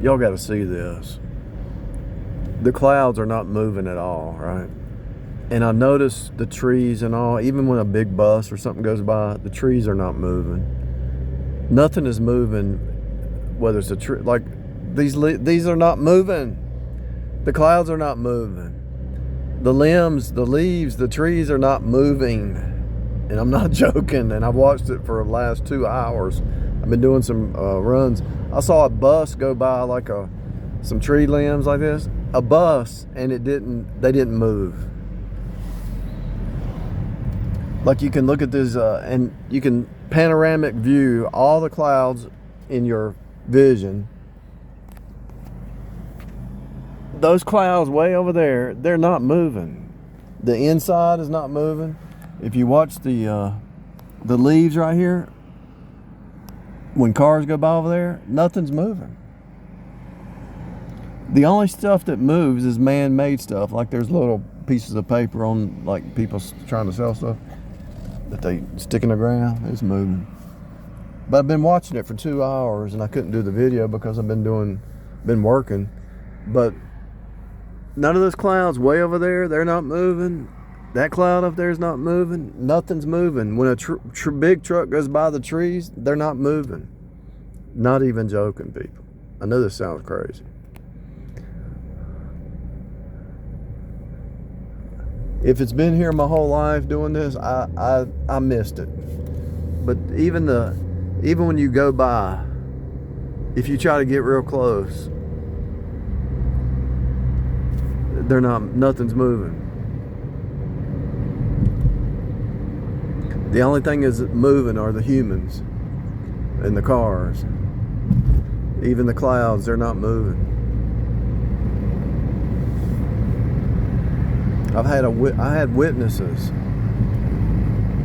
y'all got to see this. The clouds are not moving at all, right? And I notice the trees and all, even when a big bus or something goes by, the trees are not moving. Nothing is moving, whether it's a tree, like these are not moving. The clouds are not moving. The limbs, the leaves, the trees are not moving. And I'm not joking, and I've watched it for the last 2 hours. I've been doing some runs. I saw a bus go by like some tree limbs like this, a bus, and they didn't move. Like you can look at this and you can panoramic view all the clouds in your vision. Those clouds way over there, they're not moving. The inside is not moving. If you watch the leaves right here, when cars go by over there, nothing's moving. The only stuff that moves is man-made stuff. Like there's little pieces of paper on, like people trying to sell stuff that they stick in the ground. It's moving. But I've been watching it for 2 hours and I couldn't do the video because I've been working. But none of those clouds way over there, they're not moving. That cloud up there is not moving. Nothing's moving. When a big truck goes by the trees, they're not moving. Not even joking, people. I know this sounds crazy. If it's been here my whole life doing this, I missed it. But even when you go by, if you try to get real close, nothing's moving. The only thing is moving are the humans and the cars. Even the clouds, they're not moving. I had witnesses.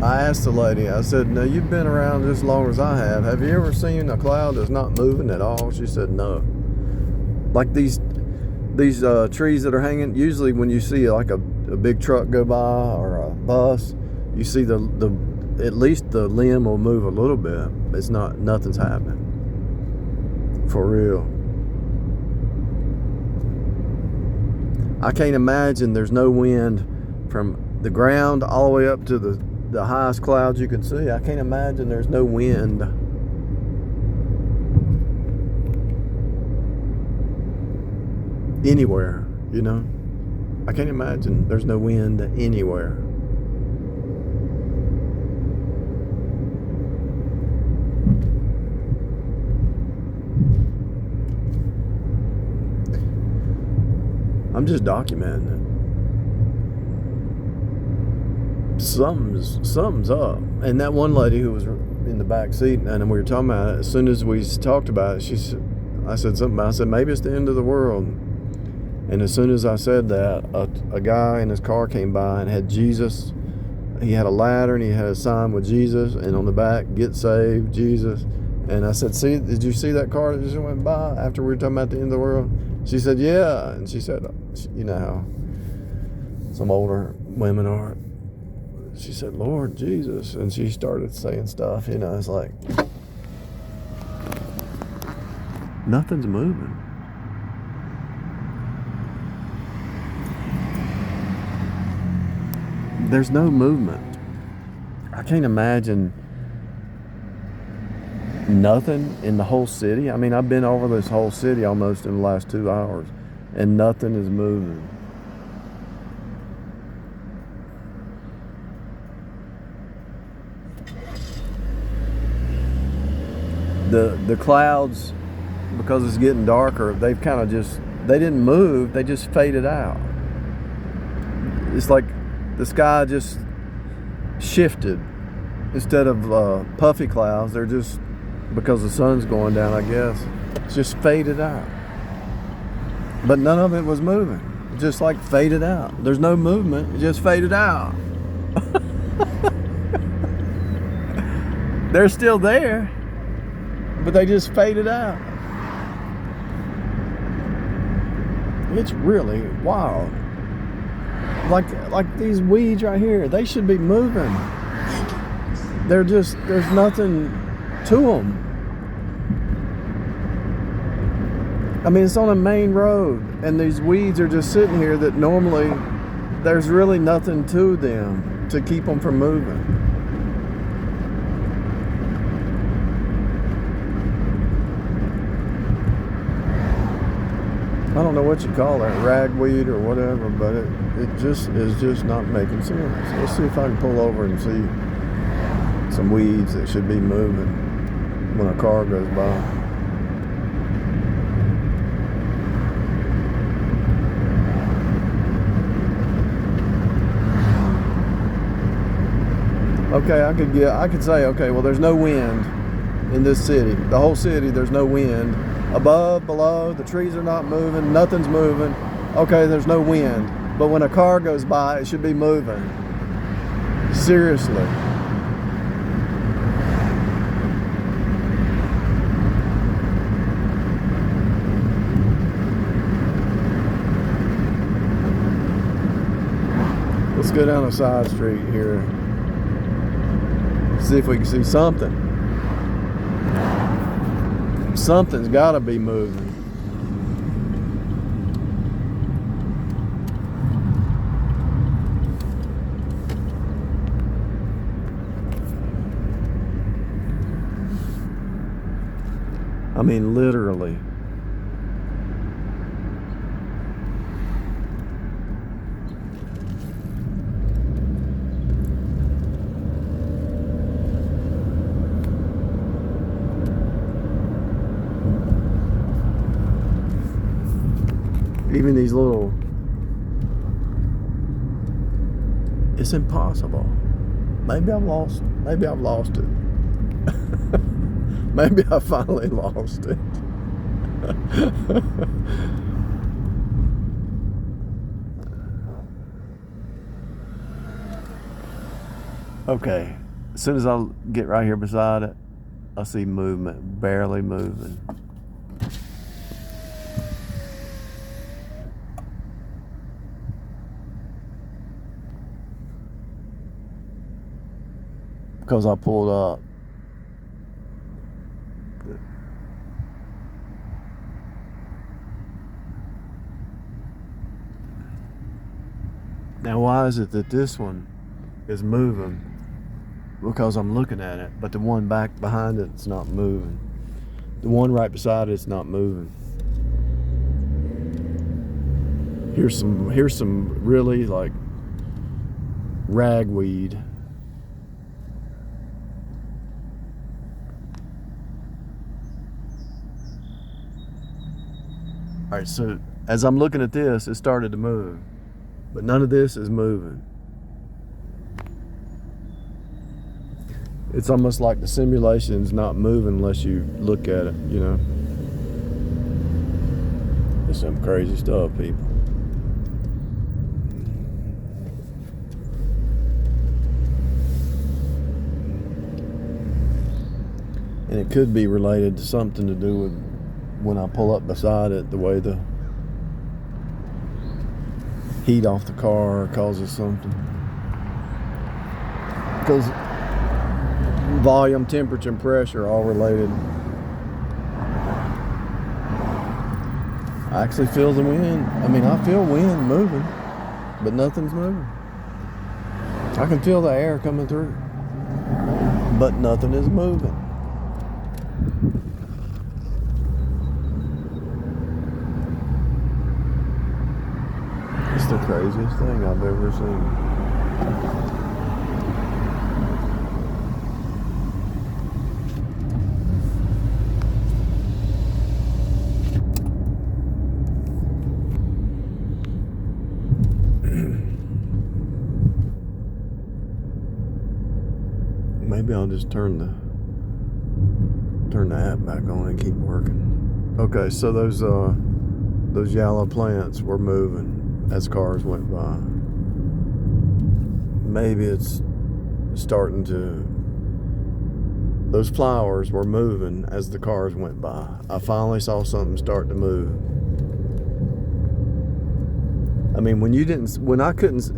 I asked the lady, I said, "No, you've been around just as long as I have. Have you ever seen a cloud that's not moving at all?" She said, "No." Like these trees that are hanging, usually when you see like a big truck go by or a bus, you see at least the limb will move a little bit. Nothing's happening. For real. I can't imagine there's no wind from the ground all the way up to the highest clouds you can see. I can't imagine there's no wind. Anywhere, you know? I can't imagine there's no wind anywhere. I'm just documenting it. Something's up. And that one lady who was in the back seat, and we were talking about it, as soon as we talked about it, I said, maybe it's the end of the world. And as soon as I said that, a guy in his car came by and had Jesus. He had a ladder and he had a sign with Jesus, and on the back, "Get saved, Jesus." And I said, did you see that car that just went by after we were talking about the end of the world? She said, "Yeah." And she said, you know how some older women are. She said, "Lord Jesus." And she started saying stuff, you know, it's like, nothing's moving. There's no movement. I can't imagine nothing in the whole city. I mean, I've been over this whole city almost in the last 2 hours, and nothing is moving. The clouds, because it's getting darker, they've kind of they didn't move, they just faded out. It's like the sky just shifted. Instead of puffy clouds, they're just, because the sun's going down, I guess, it's just faded out. But none of it was moving. It just like faded out. There's no movement, it just faded out. They're still there, but they just faded out. It's really wild. Like these weeds right here, they should be moving. There's nothing to them. I mean, it's on a main road, and these weeds are just sitting here that normally there's really nothing to them to keep them from moving. I don't know what you call that, ragweed or whatever, but it just is just not making sense. Let's see if I can pull over and see some weeds that should be moving when a car goes by. Okay, I could say, okay, well, there's no wind in this city. The whole city, there's no wind. Above, below, the trees are not moving, nothing's moving. Okay, there's no wind. But when a car goes by, it should be moving. Seriously. Let's go down a side street here. See if we can see something. Something's got to be moving. I mean, literally. Even these little, it's impossible. Maybe I've lost it. Maybe I finally lost it. Okay, as soon as I get right here beside it, I see movement, barely moving. Because I pulled up. Now, why is it that this one is moving? Because I'm looking at it, but the one back behind it, it's not moving. The one right beside it's not moving. Here's some really like ragweed. All right, so as I'm looking at this, it started to move, but none of this is moving. It's almost like the simulation's not moving unless you look at it, you know. It's some crazy stuff, people. And it could be related to something to do with when I pull up beside it, the way the heat off the car causes something. Because volume, temperature, and pressure are all related. I actually feel the wind. I mean, I feel wind moving, but nothing's moving. I can feel the air coming through, but nothing is moving. It's the craziest thing I've ever seen. Maybe I'll just turn the app back on and keep working. Okay, so those yellow plants were moving as cars went by. Maybe it's starting to. Those flowers were moving as the cars went by. I finally saw something start to move. I mean, when I couldn't.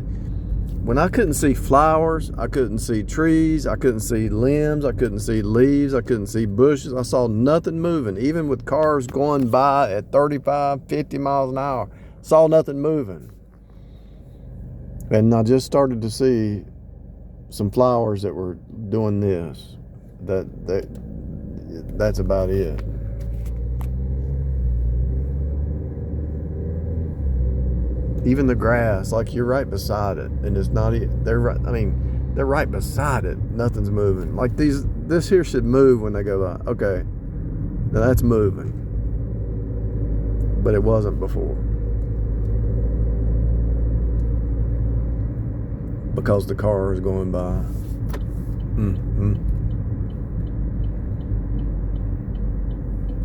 When I couldn't see flowers, I couldn't see trees, I couldn't see limbs, I couldn't see leaves, I couldn't see bushes. I saw nothing moving. Even with cars going by at 35, 50 miles an hour, saw nothing moving. And I just started to see some flowers that were doing this. That's about it. Even the grass, like you're right beside it, and it's not. They're right. I mean, they're right beside it. Nothing's moving. Like this here should move when they go by. Okay, now that's moving, but it wasn't before because the car is going by.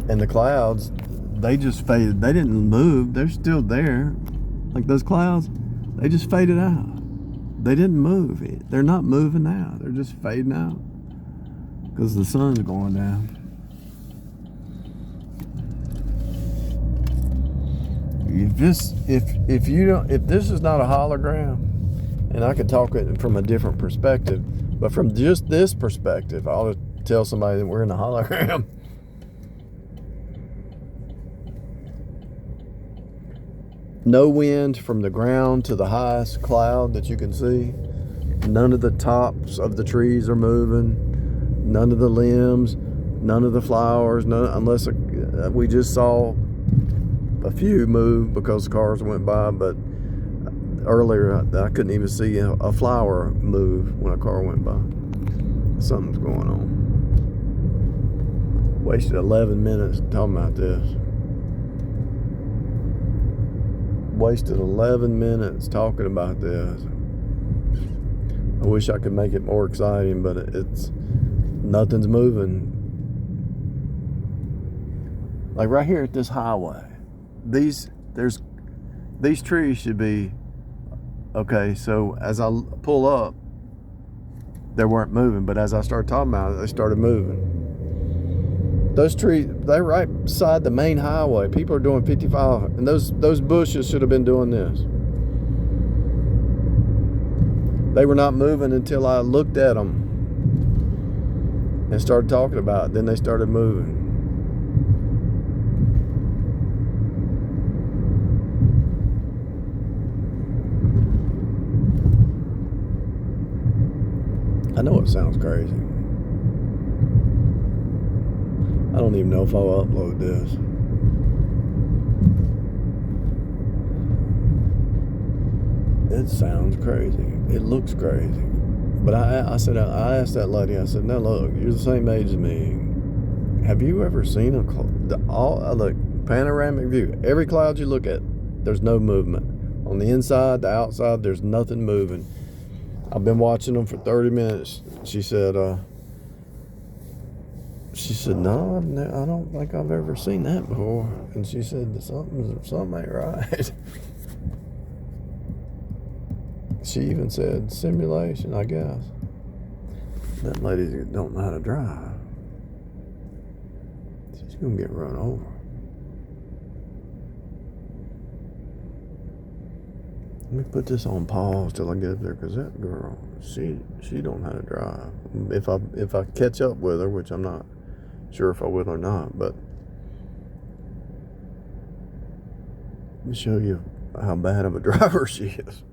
And the clouds, they just faded. They didn't move. They're still there. Like those clouds, they just faded out. They didn't move. They're not moving now. They're just fading out because the sun's going down. If this is not a hologram, and I could talk it from a different perspective, but from just this perspective, I ought to tell somebody that we're in a hologram. No wind from the ground to the highest cloud that you can see. None of the tops of the trees are moving. None of the limbs. None of the flowers. Unless we just saw a few move because cars went by. But earlier I couldn't even see a flower move when a car went by. Something's going on. Wasted 11 minutes talking about this. Wasted 11 minutes talking about this. I wish I could make it more exciting, but nothing's moving. Like right here at this highway, these trees should be okay. So as I pull up, they weren't moving, but as I started talking about it, they started moving. Those trees, they're right beside the main highway. People are doing 55, and those bushes should have been doing this. They were not moving until I looked at them and started talking about it. Then they started moving. I know it sounds crazy. I don't even know if I'll upload this. It sounds crazy. It looks crazy. But I asked that lady, I said, now look, you're the same age as me. Have you ever seen look, panoramic view? Every cloud you look at, there's no movement. On the inside, the outside, there's nothing moving. I've been watching them for 30 minutes. She said, no, I don't think I've ever seen that before. And she said, something ain't right. She even said, simulation, I guess. That lady don't know how to drive. She's going to get run over. Let me put this on pause till I get up there, because that girl, she don't know how to drive. If I catch up with her, which I'm not sure if I will or not, but let me show you how bad of a driver she is.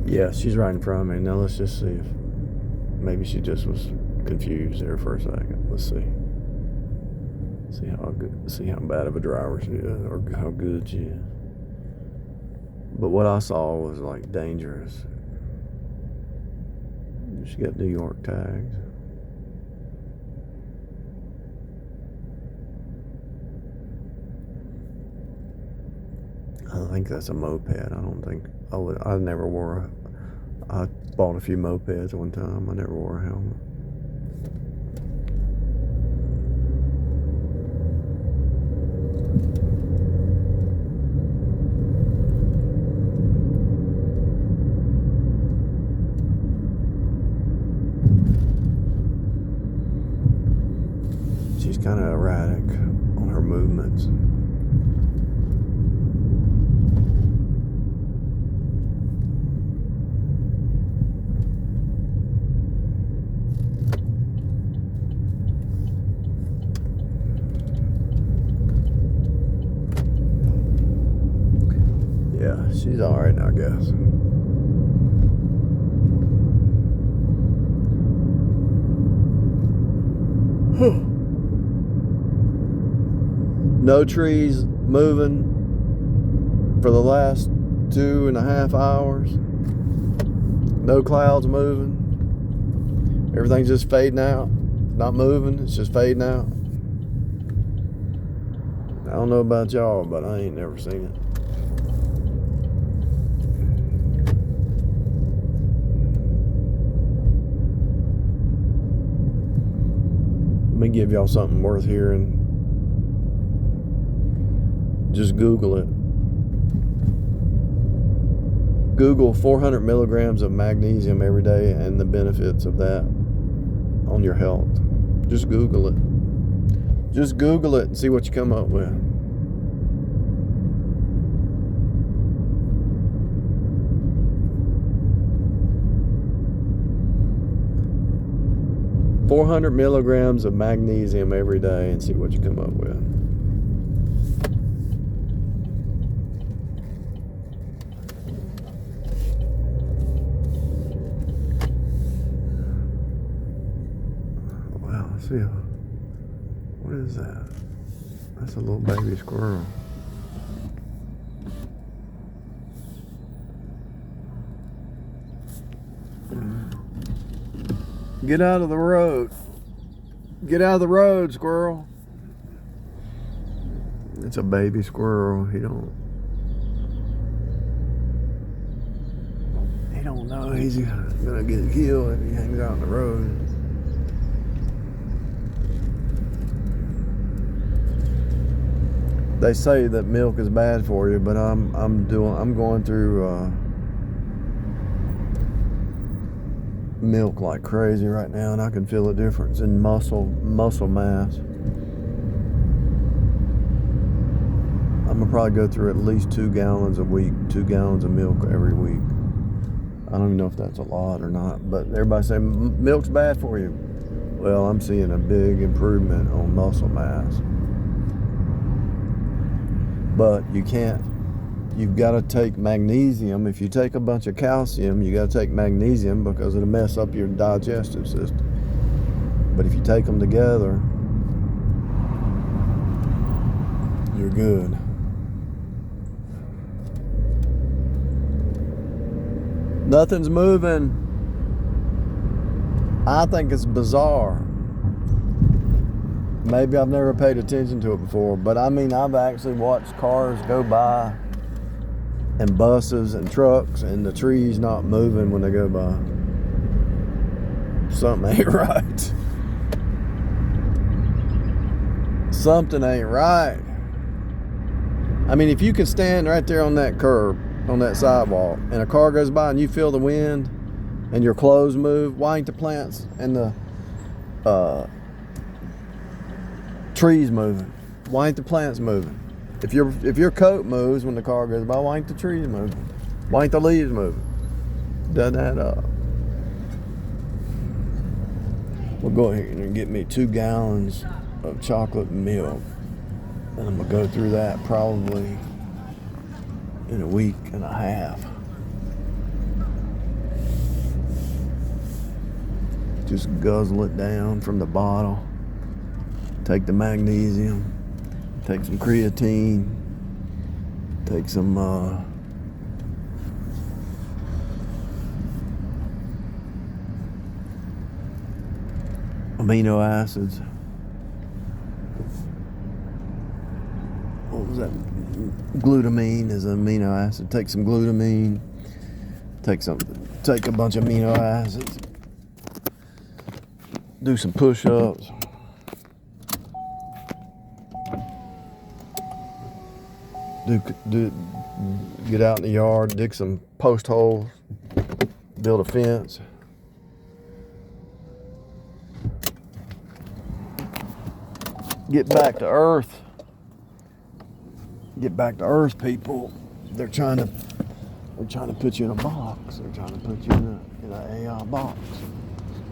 Yeah, she's right in front of me. Now let's just see if maybe she just was confused there for a second. Let's see. See how bad of a driver she is, or how good she is. But what I saw was like dangerous. She got New York tags. I think that's a moped. I never wore I bought a few mopeds one time. I never wore a helmet. She's kind of erratic on her movements. Yeah, she's all right, I guess. No trees moving for the last 2.5 hours. No clouds moving. Everything's just fading out. Not moving, it's just fading out. I don't know about y'all, but I ain't never seen it. Let me give y'all something worth hearing. Just Google it. Google 400 milligrams of magnesium every day and the benefits of that on your health. Just Google it. Just Google it and see what you come up with. $400 milligrams of magnesium every day and see what you come up with. Wow, let's see. What is that? That's a little baby squirrel. Get out of the road. Get out of the road, squirrel. It's a baby squirrel. He don't know he's gonna get killed if he hangs out on the road. They say that milk is bad for you, but I'm going through milk like crazy right now, and I can feel a difference in muscle mass. I'm gonna probably go through at least 2 gallons a week, 2 gallons of milk every week. I don't even know if that's a lot or not, but everybody say milk's bad for you. Well, I'm seeing a big improvement on muscle mass. But you've got to take magnesium. If you take a bunch of calcium, you got to take magnesium because it'll mess up your digestive system. But if you take them together, you're good. Nothing's moving. I think it's bizarre. Maybe I've never paid attention to it before, but I mean, I've actually watched cars go by and buses and trucks and the trees not moving when they go by. Something ain't right. Something ain't right. I mean, if you can stand right there on that curb, on that sidewalk, and a car goes by and you feel the wind and your clothes move, why ain't the plants and the trees moving? Why ain't the plants moving? If your coat moves when the car goes by, why ain't the trees moving? Why ain't the leaves moving? Doesn't add up. We'll go ahead and get me 2 gallons of chocolate milk, and I'm gonna go through that probably in a week and a half. Just guzzle it down from the bottle. Take the magnesium, take some creatine, take some amino acids. What was that? Glutamine is an amino acid. Take some glutamine, take a bunch of amino acids, do some push-ups. Get out in the yard, dig some post holes, build a fence. Get back to earth. Get back to earth, people. They're trying to put you in a box. They're trying to put you in an AI box.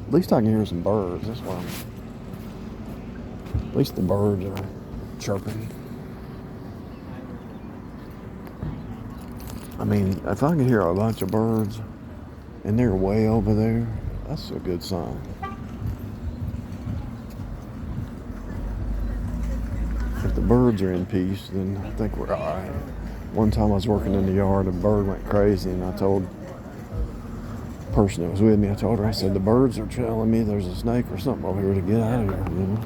At least I can hear some birds. That's why. At least the birds are chirping. I mean, if I can hear a bunch of birds and they're way over there, that's a good sign. If the birds are in peace, then I think we're all right. One time I was working in the yard, a bird went crazy, and I told the person that was with me, I told her, I said, the birds are telling me there's a snake or something over here to get out of here, you know.